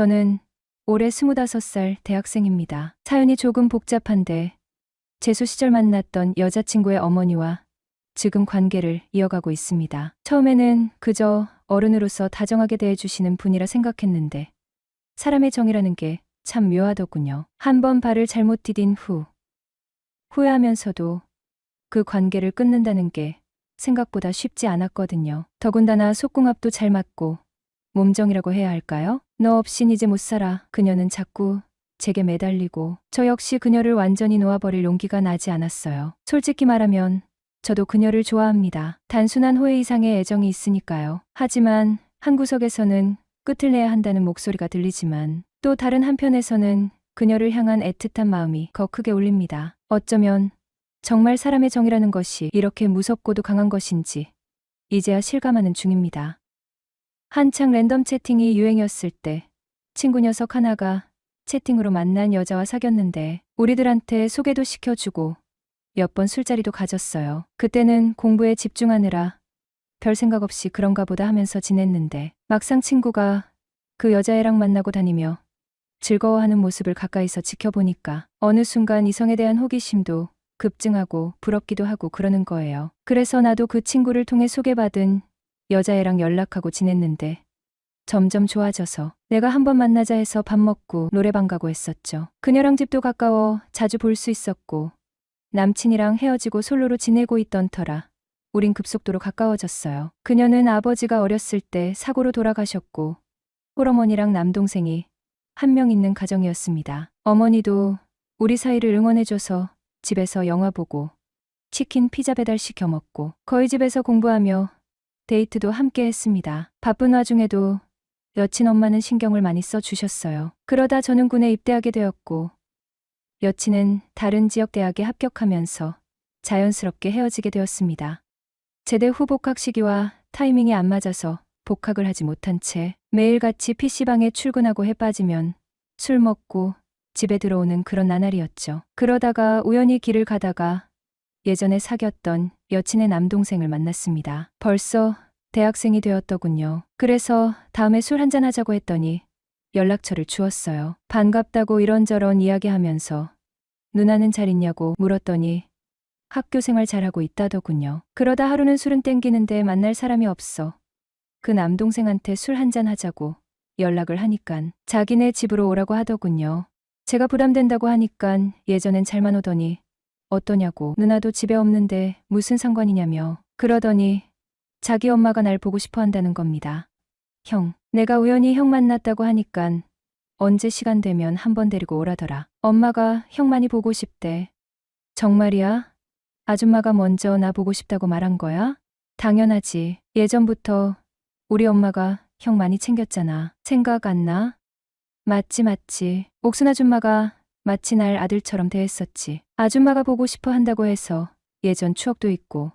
저는 올해 25살 대학생입니다. 사연이 조금 복잡한데 재수 시절 만났던 여자친구의 어머니와 지금 관계를 이어가고 있습니다. 처음에는 그저 어른으로서 다정하게 대해주시는 분이라 생각했는데 사람의 정이라는 게 참 묘하더군요. 한 번 발을 잘못 디딘 후 후회하면서도 그 관계를 끊는다는 게 생각보다 쉽지 않았거든요. 더군다나 속궁합도 잘 맞고 몸정이라고 해야 할까요? 너 없인 이제 못 살아. 그녀는 자꾸 제게 매달리고 저 역시 그녀를 완전히 놓아버릴 용기가 나지 않았어요. 솔직히 말하면 저도 그녀를 좋아합니다. 단순한 호의 이상의 애정이 있으니까요. 하지만 한 구석에서는 끝을 내야 한다는 목소리가 들리지만 또 다른 한편에서는 그녀를 향한 애틋한 마음이 더 크게 울립니다. 어쩌면 정말 사람의 정이라는 것이 이렇게 무섭고도 강한 것인지 이제야 실감하는 중입니다. 한창 랜덤 채팅이 유행이었을 때 친구 녀석 하나가 채팅으로 만난 여자와 사귀었는데 우리들한테 소개도 시켜주고 몇 번 술자리도 가졌어요. 그때는 공부에 집중하느라 별 생각 없이 그런가 보다 하면서 지냈는데 막상 친구가 그 여자애랑 만나고 다니며 즐거워하는 모습을 가까이서 지켜보니까 어느 순간 이성에 대한 호기심도 급증하고 부럽기도 하고 그러는 거예요. 그래서 나도 그 친구를 통해 소개받은 여자애랑 연락하고 지냈는데 점점 좋아져서 내가 한번 만나자 해서 밥 먹고 노래방 가고 했었죠. 그녀랑 집도 가까워 자주 볼 수 있었고 남친이랑 헤어지고 솔로로 지내고 있던 터라 우린 급속도로 가까워졌어요. 그녀는 아버지가 어렸을 때 사고로 돌아가셨고 홀어머니랑 남동생이 한 명 있는 가정이었습니다. 어머니도 우리 사이를 응원해줘서 집에서 영화 보고 치킨 피자 배달시켜 먹고 거의 집에서 공부하며 데이트도 함께 했습니다. 바쁜 와중에도 여친 엄마는 신경을 많이 써주셨어요. 그러다 저는 군에 입대하게 되었고 여친은 다른 지역 대학에 합격하면서 자연스럽게 헤어지게 되었습니다. 제대 후 복학 시기와 타이밍이 안 맞아서 복학을 하지 못한 채 매일같이 PC방에 출근하고 해 빠지면 술 먹고 집에 들어오는 그런 나날이었죠. 그러다가 우연히 길을 가다가 예전에 사귀었던 여친의 남동생을 만났습니다. 벌써 대학생이 되었더군요. 그래서 다음에 술 한잔 하자고 했더니 연락처를 주었어요. 반갑다고 이런저런 이야기하면서 누나는 잘 있냐고 물었더니 학교 생활 잘하고 있다더군요. 그러다 하루는 술은 땡기는데 만날 사람이 없어 그 남동생한테 술 한잔 하자고 연락을 하니깐 자기네 집으로 오라고 하더군요. 제가 부담된다고 하니깐 예전엔 잘만 오더니 어떠냐고 누나도 집에 없는데 무슨 상관이냐며 그러더니 자기 엄마가 날 보고 싶어 한다는 겁니다. 형, 내가 우연히 형 만났다고 하니깐 언제 시간 되면 한번 데리고 오라더라. 엄마가 형 많이 보고 싶대. 정말이야? 아줌마가 먼저 나 보고 싶다고 말한 거야? 당연하지. 예전부터 우리 엄마가 형 많이 챙겼잖아. 생각 안 나? 맞지. 옥순 아줌마가 마치 날 아들처럼 대했었지. 아줌마가 보고 싶어 한다고 해서 예전 추억도 있고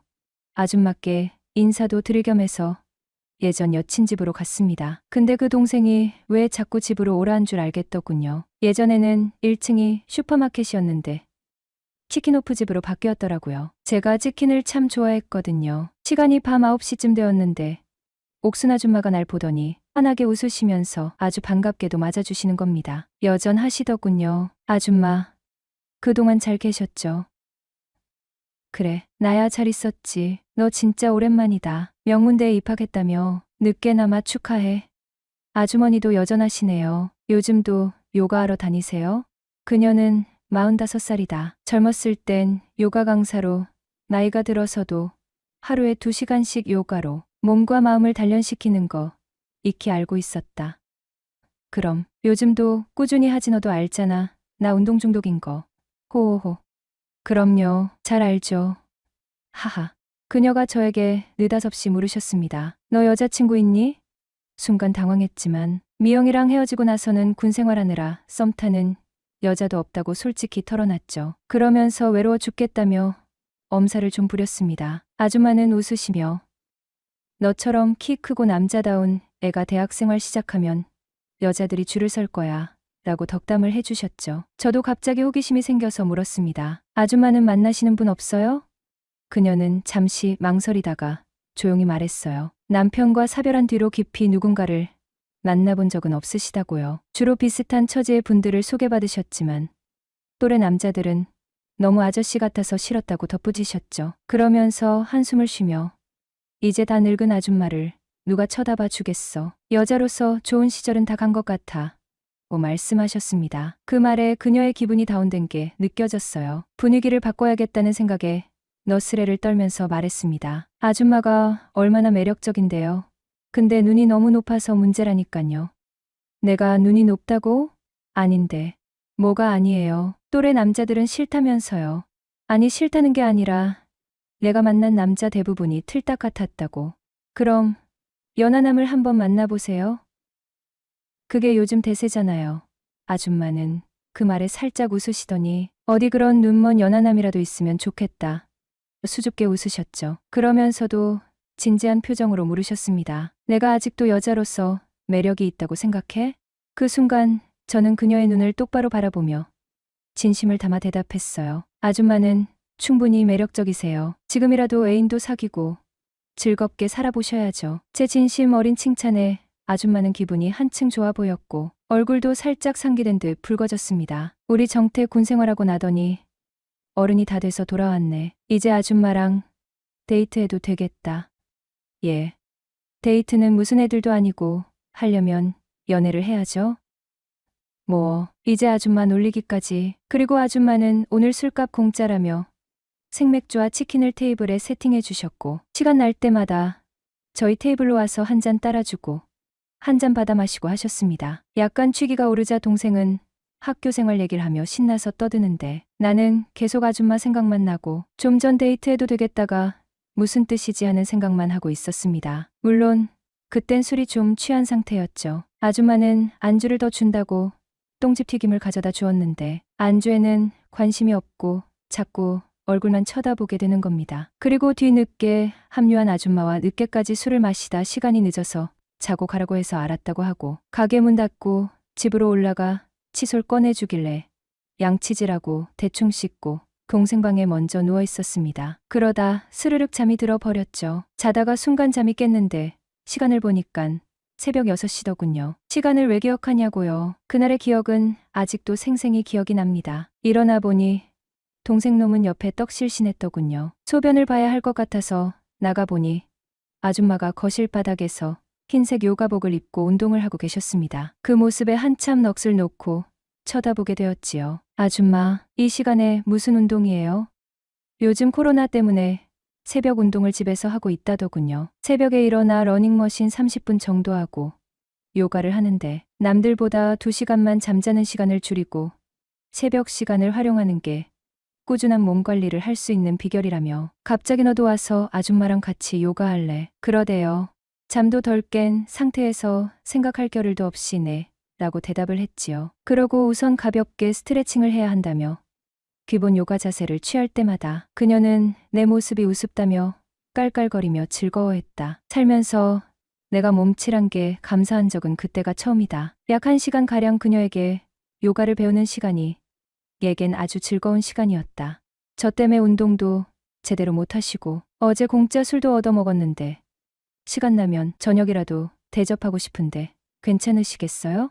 아줌마께 인사도 드릴 겸 해서 예전 여친 집으로 갔습니다. 근데 그 동생이 왜 자꾸 집으로 오라는 줄 알겠더군요. 예전에는 1층이 슈퍼마켓이었는데 치킨오프 집으로 바뀌었더라고요. 제가 치킨을 참 좋아했거든요. 시간이 밤 9시쯤 되었는데 옥순 아줌마가 날 보더니 환하게 웃으시면서 아주 반갑게도 맞아주시는 겁니다. 여전하시더군요. 아줌마, 그동안 잘 계셨죠? 그래, 나야 잘 있었지. 너 진짜 오랜만이다. 명문대에 입학했다며. 늦게나마 축하해. 아주머니도 여전하시네요. 요즘도 요가하러 다니세요? 그녀는 45살이다. 젊었을 땐 요가 강사로, 나이가 들어서도 하루에 2시간씩 요가로 몸과 마음을 단련시키는 거 익히 알고 있었다. 그럼 요즘도 꾸준히 하지. 너도 알잖아. 나 운동 중독인 거. 호호호. 그럼요. 잘 알죠. 하하. 그녀가 저에게 느닷없이 물으셨습니다. 너 여자친구 있니? 순간 당황했지만 미영이랑 헤어지고 나서는 군 생활하느라 썸 타는 여자도 없다고 솔직히 털어놨죠. 그러면서 외로워 죽겠다며 엄살을 좀 부렸습니다. 아줌마는 웃으시며 너처럼 키 크고 남자다운 애가 대학생활 시작하면 여자들이 줄을 설 거야 라고 덕담을 해주셨죠. 저도 갑자기 호기심이 생겨서 물었습니다. 아줌마는 만나시는 분 없어요? 그녀는 잠시 망설이다가 조용히 말했어요. 남편과 사별한 뒤로 깊이 누군가를 만나본 적은 없으시다고요. 주로 비슷한 처지의 분들을 소개받으셨지만 또래 남자들은 너무 아저씨 같아서 싫었다고 덧붙이셨죠. 그러면서 한숨을 쉬며 이제 다 늙은 아줌마를 누가 쳐다봐 주겠어. 여자로서 좋은 시절은 다 간 것 같아. 고 말씀하셨습니다. 그 말에 그녀의 기분이 다운된 게 느껴졌어요. 분위기를 바꿔야겠다는 생각에 너스레를 떨면서 말했습니다. 아줌마가 얼마나 매력적인데요. 근데 눈이 너무 높아서 문제라니깐요. 내가 눈이 높다고? 아닌데. 뭐가 아니에요. 또래 남자들은 싫다면서요. 아니 싫다는 게 아니라 내가 만난 남자 대부분이 틀딱 같았다고. 그럼 연하남을 한번 만나보세요. 그게 요즘 대세잖아요. 아줌마는 그 말에 살짝 웃으시더니 어디 그런 눈먼 연하남이라도 있으면 좋겠다. 수줍게 웃으셨죠. 그러면서도 진지한 표정으로 물으셨습니다. 내가 아직도 여자로서 매력이 있다고 생각해? 그 순간 저는 그녀의 눈을 똑바로 바라보며 진심을 담아 대답했어요. 아줌마는 충분히 매력적이세요. 지금이라도 애인도 사귀고 즐겁게 살아보셔야죠. 제 진심 어린 칭찬에 아줌마는 기분이 한층 좋아 보였고 얼굴도 살짝 상기된 듯 붉어졌습니다. 우리 정태 군 생활하고 나더니 어른이 다 돼서 돌아왔네. 이제 아줌마랑 데이트해도 되겠다. 예. 데이트는 무슨 애들도 아니고 하려면 연애를 해야죠. 뭐 이제 아줌마 놀리기까지. 그리고 아줌마는 오늘 술값 공짜라며 생맥주와 치킨을 테이블에 세팅해 주셨고 시간 날 때마다 저희 테이블로 와서 한 잔 따라주고 한 잔 받아 마시고 하셨습니다. 약간 취기가 오르자 동생은 학교 생활 얘기를 하며 신나서 떠드는데 나는 계속 아줌마 생각만 나고 좀 전 데이트해도 되겠다가 무슨 뜻이지 하는 생각만 하고 있었습니다. 물론 그땐 술이 좀 취한 상태였죠. 아줌마는 안주를 더 준다고 똥집 튀김을 가져다 주었는데 안주에는 관심이 없고 자꾸 얼굴만 쳐다보게 되는 겁니다. 그리고 뒤늦게 합류한 아줌마와 늦게까지 술을 마시다 시간이 늦어서 자고 가라고 해서 알았다고 하고 가게 문 닫고 집으로 올라가 칫솔 꺼내주길래 양치질하고 대충 씻고 동생 방에 먼저 누워 있었습니다. 그러다 스르륵 잠이 들어 버렸죠. 자다가 순간 잠이 깼는데 시간을 보니깐 새벽 6시더군요. 시간을 왜 기억하냐고요. 그날의 기억은 아직도 생생히 기억이 납니다. 일어나 보니 동생 놈은 옆에 떡실신했더군요. 소변을 봐야 할 것 같아서 나가보니 아줌마가 거실 바닥에서 흰색 요가복을 입고 운동을 하고 계셨습니다. 그 모습에 한참 넋을 놓고 쳐다보게 되었지요. 아줌마, 이 시간에 무슨 운동이에요? 요즘 코로나 때문에 새벽 운동을 집에서 하고 있다더군요. 새벽에 일어나 러닝머신 30분 정도 하고 요가를 하는데 남들보다 2시간만 잠자는 시간을 줄이고 새벽 시간을 활용하는 게 꾸준한 몸 관리를 할 수 있는 비결이라며 갑자기 너도 와서 아줌마랑 같이 요가할래. 그러대요. 잠도 덜 깬 상태에서 생각할 겨를도 없이 네 라고 대답을 했지요. 그러고 우선 가볍게 스트레칭을 해야 한다며 기본 요가 자세를 취할 때마다 그녀는 내 모습이 우습다며 깔깔거리며 즐거워했다. 살면서 내가 몸치란 게 감사한 적은 그때가 처음이다. 약 1시간가량 그녀에게 요가를 배우는 시간이 얘겐 아주 즐거운 시간이었다. 저 때문에 운동도 제대로 못하시고 어제 공짜 술도 얻어먹었는데 시간 나면 저녁이라도 대접하고 싶은데 괜찮으시겠어요?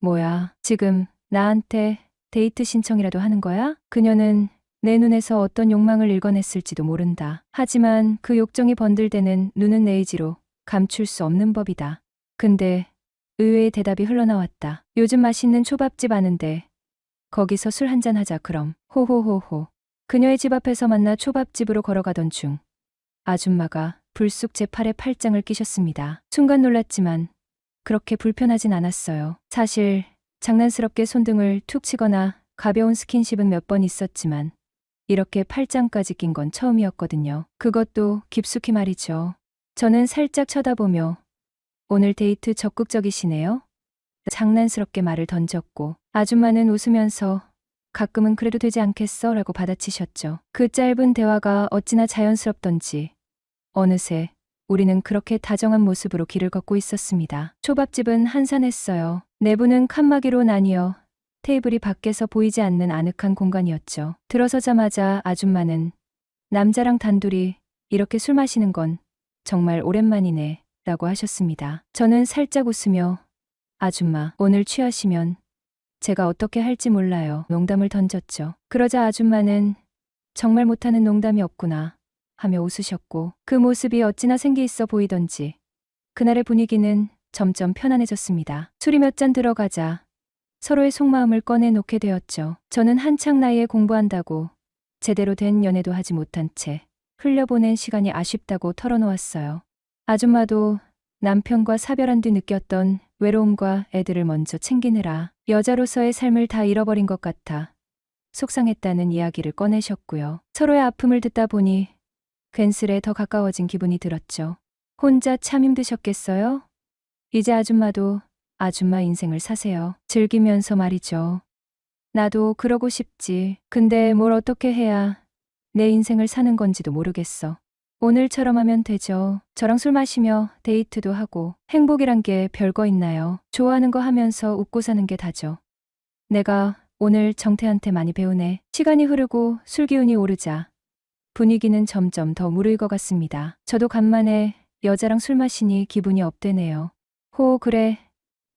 뭐야, 지금 나한테 데이트 신청이라도 하는 거야? 그녀는 내 눈에서 어떤 욕망을 읽어냈을지도 모른다. 하지만 그 욕정이 번들대는 눈은 내 의지로 감출 수 없는 법이다. 근데 의외의 대답이 흘러나왔다. 요즘 맛있는 초밥집 아는데 거기서 술 한잔 하자 그럼. 호호호호. 그녀의 집 앞에서 만나 초밥집으로 걸어가던 중 아줌마가 불쑥 제 팔에 팔짱을 끼셨습니다. 순간 놀랐지만 그렇게 불편하진 않았어요. 사실 장난스럽게 손등을 툭 치거나 가벼운 스킨십은 몇 번 있었지만 이렇게 팔짱까지 낀 건 처음이었거든요. 그것도 깊숙이 말이죠. 저는 살짝 쳐다보며 오늘 데이트 적극적이시네요. 장난스럽게 말을 던졌고 아줌마는 웃으면서 가끔은 그래도 되지 않겠어? 라고 받아치셨죠. 그 짧은 대화가 어찌나 자연스럽던지 어느새 우리는 그렇게 다정한 모습으로 길을 걷고 있었습니다. 초밥집은 한산했어요. 내부는 칸막이로 나뉘어 테이블이 밖에서 보이지 않는 아늑한 공간이었죠. 들어서자마자 아줌마는 남자랑 단둘이 이렇게 술 마시는 건 정말 오랜만이네 라고 하셨습니다. 저는 살짝 웃으며 아줌마, 오늘 취하시면 제가 어떻게 할지 몰라요. 농담을 던졌죠. 그러자 아줌마는 정말 못하는 농담이 없구나 하며 웃으셨고 그 모습이 어찌나 생기 있어 보이던지 그날의 분위기는 점점 편안해졌습니다. 술이 몇 잔 들어가자 서로의 속마음을 꺼내놓게 되었죠. 저는 한창 나이에 공부한다고 제대로 된 연애도 하지 못한 채 흘려보낸 시간이 아쉽다고 털어놓았어요. 아줌마도 남편과 사별한 뒤 느꼈던 외로움과 애들을 먼저 챙기느라 여자로서의 삶을 다 잃어버린 것 같아 속상했다는 이야기를 꺼내셨고요. 서로의 아픔을 듣다 보니 괜스레 더 가까워진 기분이 들었죠. 혼자 참 힘드셨겠어요? 이제 아줌마도 아줌마 인생을 사세요. 즐기면서 말이죠. 나도 그러고 싶지. 근데 뭘 어떻게 해야 내 인생을 사는 건지도 모르겠어. 오늘처럼 하면 되죠. 저랑 술 마시며 데이트도 하고 행복이란 게 별거 있나요? 좋아하는 거 하면서 웃고 사는 게 다죠. 내가 오늘 정태한테 많이 배우네. 시간이 흐르고 술 기운이 오르자 분위기는 점점 더 무르익어 갔습니다. 저도 간만에 여자랑 술 마시니 기분이 업되네요. 그래.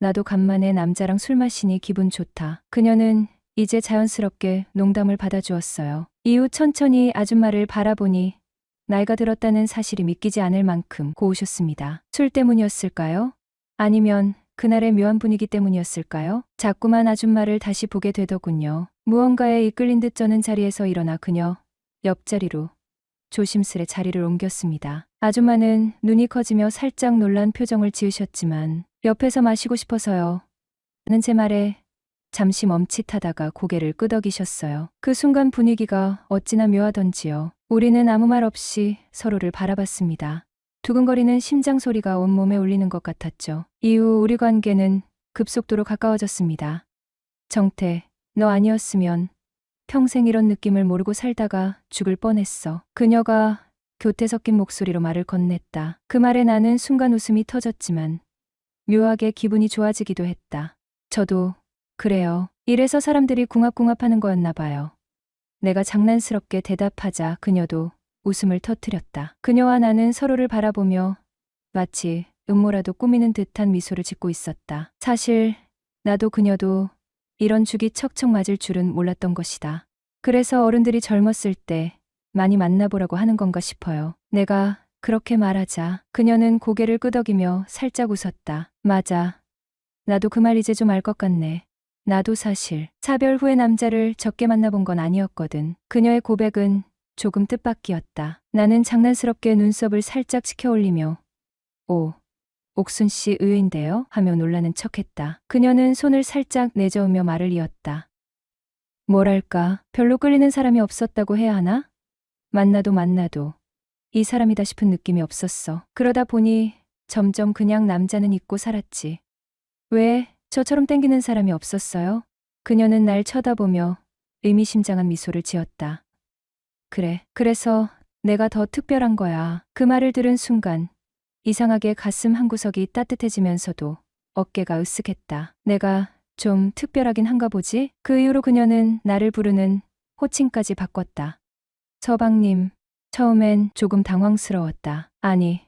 나도 간만에 남자랑 술 마시니 기분 좋다. 그녀는 이제 자연스럽게 농담을 받아주었어요. 이후 천천히 아줌마를 바라보니 나이가 들었다는 사실이 믿기지 않을 만큼 고우셨습니다. 술 때문이었을까요? 아니면 그날의 묘한 분위기 때문이었을까요? 자꾸만 아줌마를 다시 보게 되더군요. 무언가에 이끌린 듯 저는 자리에서 일어나 그녀 옆자리로 조심스레 자리를 옮겼습니다. 아줌마는 눈이 커지며 살짝 놀란 표정을 지으셨지만 옆에서 마시고 싶어서요. 는 제 말에 잠시 멈칫하다가 고개를 끄덕이셨어요. 그 순간 분위기가 어찌나 묘하던지요. 우리는 아무 말 없이 서로를 바라봤습니다. 두근거리는 심장 소리가 온몸에 울리는 것 같았죠. 이후 우리 관계는 급속도로 가까워졌습니다. 정태, 너 아니었으면 평생 이런 느낌을 모르고 살다가 죽을 뻔했어. 그녀가 교태 섞인 목소리로 말을 건넸다. 그 말에 나는 순간 웃음이 터졌지만 묘하게 기분이 좋아지기도 했다. 저도 그래요. 이래서 사람들이 궁합궁합하는 거였나 봐요. 내가 장난스럽게 대답하자 그녀도 웃음을 터뜨렸다. 그녀와 나는 서로를 바라보며 마치 음모라도 꾸미는 듯한 미소를 짓고 있었다. 사실 나도 그녀도 이런 죽이 척척 맞을 줄은 몰랐던 것이다. 그래서 어른들이 젊었을 때 많이 만나보라고 하는 건가 싶어요. 내가 그렇게 말하자 그녀는 고개를 끄덕이며 살짝 웃었다. 맞아. 나도 그 말 이제 좀 알 것 같네. 나도 사실 사별 후에 남자를 적게 만나본 건 아니었거든. 그녀의 고백은 조금 뜻밖이었다. 나는 장난스럽게 눈썹을 살짝 치켜올리며 옥순 씨 의외인데요? 하며 놀라는 척했다. 그녀는 손을 살짝 내저으며 말을 이었다. 뭐랄까, 별로 끌리는 사람이 없었다고 해야 하나? 만나도 이 사람이다 싶은 느낌이 없었어. 그러다 보니 점점 그냥 남자는 잊고 살았지. 왜 저처럼 땡기는 사람이 없었어요? 그녀는 날 쳐다보며 의미심장한 미소를 지었다. 그래, 그래서 내가 더 특별한 거야. 그 말을 들은 순간 이상하게 가슴 한구석이 따뜻해지면서도 어깨가 으쓱했다. 내가 좀 특별하긴 한가 보지? 그 이후로 그녀는 나를 부르는 호칭까지 바꿨다. 서방님. 처음엔 조금 당황스러웠다. 아니,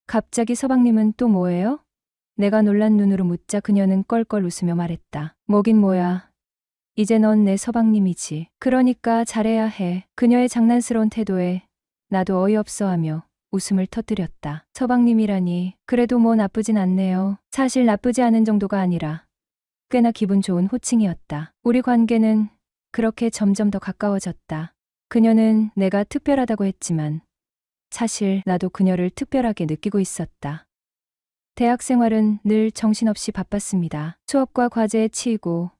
갑자기 서방님은 또 뭐예요? 내가 놀란 눈으로 묻자 그녀는 껄껄 웃으며 말했다. 뭐긴 뭐야. 이제 넌 내 서방님이지. 그러니까 잘해야 해. 그녀의 장난스러운 태도에 나도 어이없어하며 웃음을 터뜨렸다. 서방님이라니. 그래도 뭐 나쁘진 않네요. 사실 나쁘지 않은 정도가 아니라 꽤나 기분 좋은 호칭이었다. 우리 관계는 그렇게 점점 더 가까워졌다. 그녀는 내가 특별하다고 했지만 사실 나도 그녀를 특별하게 느끼고 있었다. 대학 생활은 늘 정신없이 바빴습니다. 수업과 과제에 치이고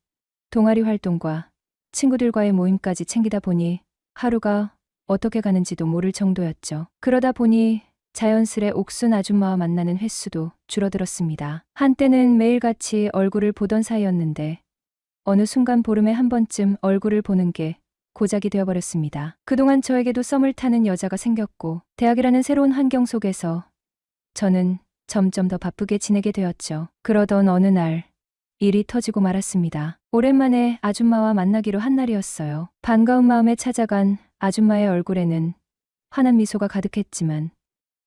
동아리 활동과 친구들과의 모임까지 챙기다 보니 하루가 어떻게 가는지도 모를 정도였죠. 그러다 보니 자연스레 옥순 아줌마와 만나는 횟수도 줄어들었습니다. 한때는 매일같이 얼굴을 보던 사이였는데 어느 순간 보름에 한 번쯤 얼굴을 보는 게 고작이 되어버렸습니다. 그동안 저에게도 썸을 타는 여자가 생겼고 대학이라는 새로운 환경 속에서 저는 점점 더 바쁘게 지내게 되었죠. 그러던 어느 날 일이 터지고 말았습니다. 오랜만에 아줌마와 만나기로 한 날이었어요. 반가운 마음에 찾아간 아줌마의 얼굴에는 환한 미소가 가득했지만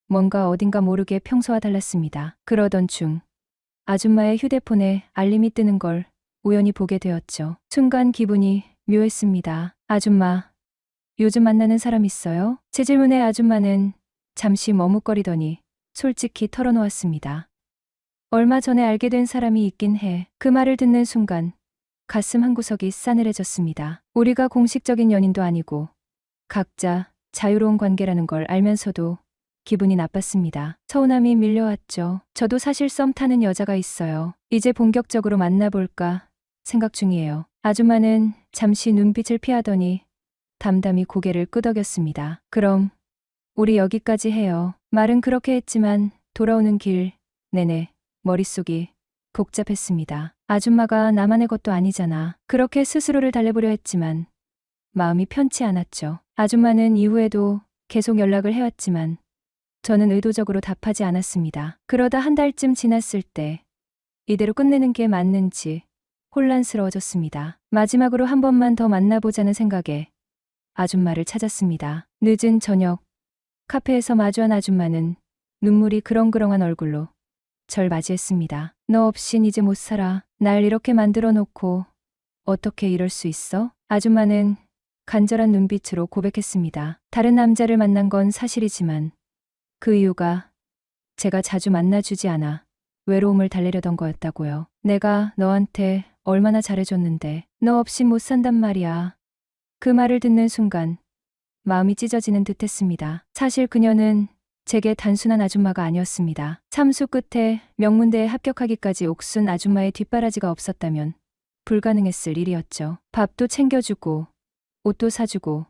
뭔가 어딘가 모르게 평소와 달랐습니다. 그러던 중 아줌마의 휴대폰에 알림이 뜨는 걸 우연히 보게 되었죠. 순간 기분이 묘했습니다. 아줌마, 요즘 만나는 사람 있어요? 제 질문에 아줌마는 잠시 머뭇거리더니 솔직히 털어놓았습니다. 얼마 전에 알게 된 사람이 있긴 해. 그 말을 듣는 순간 가슴 한구석이 싸늘해졌습니다. 우리가 공식적인 연인도 아니고 각자 자유로운 관계라는 걸 알면서도 기분이 나빴습니다. 서운함이 밀려왔죠. 저도 사실 썸 타는 여자가 있어요. 이제 본격적으로 만나볼까 생각 중이에요. 아줌마는 잠시 눈빛을 피하더니 담담히 고개를 끄덕였습니다. 그럼 우리 여기까지 해요. 말은 그렇게 했지만 돌아오는 길 내내 머릿속이 복잡했습니다. 아줌마가 나만의 것도 아니잖아. 그렇게 스스로를 달래보려 했지만 마음이 편치 않았죠. 아줌마는 이후에도 계속 연락을 해왔지만 저는 의도적으로 답하지 않았습니다. 그러다 한 달쯤 지났을 때 이대로 끝내는 게 맞는지 혼란스러워졌습니다. 마지막으로 한 번만 더 만나보자는 생각에 아줌마를 찾았습니다. 늦은 저녁 카페에서 마주한 아줌마는 눈물이 그렁그렁한 얼굴로 절 맞이했습니다. 너 없인 이제 못 살아. 날 이렇게 만들어 놓고 어떻게 이럴 수 있어? 아줌마는 간절한 눈빛으로 고백했습니다. 다른 남자를 만난 건 사실이지만 그 이유가 제가 자주 만나주지 않아 외로움을 달래려던 거였다고요. 내가 너한테 얼마나 잘해줬는데 너 없인 못 산단 말이야. 그 말을 듣는 순간 마음이 찢어지는 듯했습니다. 사실 그녀는 제게 단순한 아줌마가 아니었습니다. 삼수 끝에 명문대에 합격하기까지 옥순 아줌마의 뒷바라지가 없었다면 불가능했을 일이었죠. 밥도 챙겨주고 옷도 사주고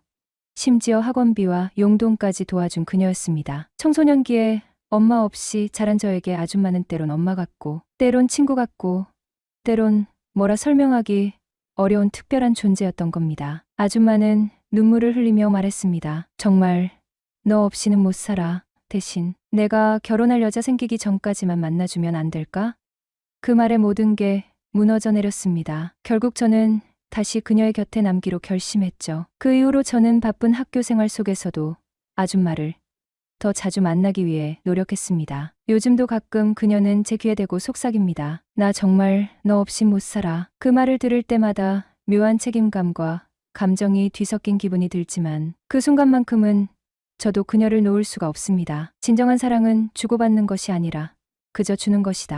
심지어 학원비와 용돈까지 도와준 그녀였습니다. 청소년기에 엄마 없이 자란 저에게 아줌마는 때론 엄마 같고 때론 친구 같고 때론 뭐라 설명하기 어려운 특별한 존재였던 겁니다. 아줌마는 눈물을 흘리며 말했습니다. 정말 너 없이는 못 살아. 대신 내가 결혼할 여자 생기기 전까지만 만나주면 안 될까? 그 말에 모든 게 무너져 내렸습니다. 결국 저는 다시 그녀의 곁에 남기로 결심했죠. 그 이후로 저는 바쁜 학교 생활 속에서도 아줌마를 더 자주 만나기 위해 노력했습니다. 요즘도 가끔 그녀는 제 귀에 대고 속삭입니다. 나 정말 너 없이 못 살아. 그 말을 들을 때마다 묘한 책임감과 감정이 뒤섞인 기분이 들지만 그 순간만큼은 저도 그녀를 놓을 수가 없습니다. 진정한 사랑은 주고받는 것이 아니라 그저 주는 것이다.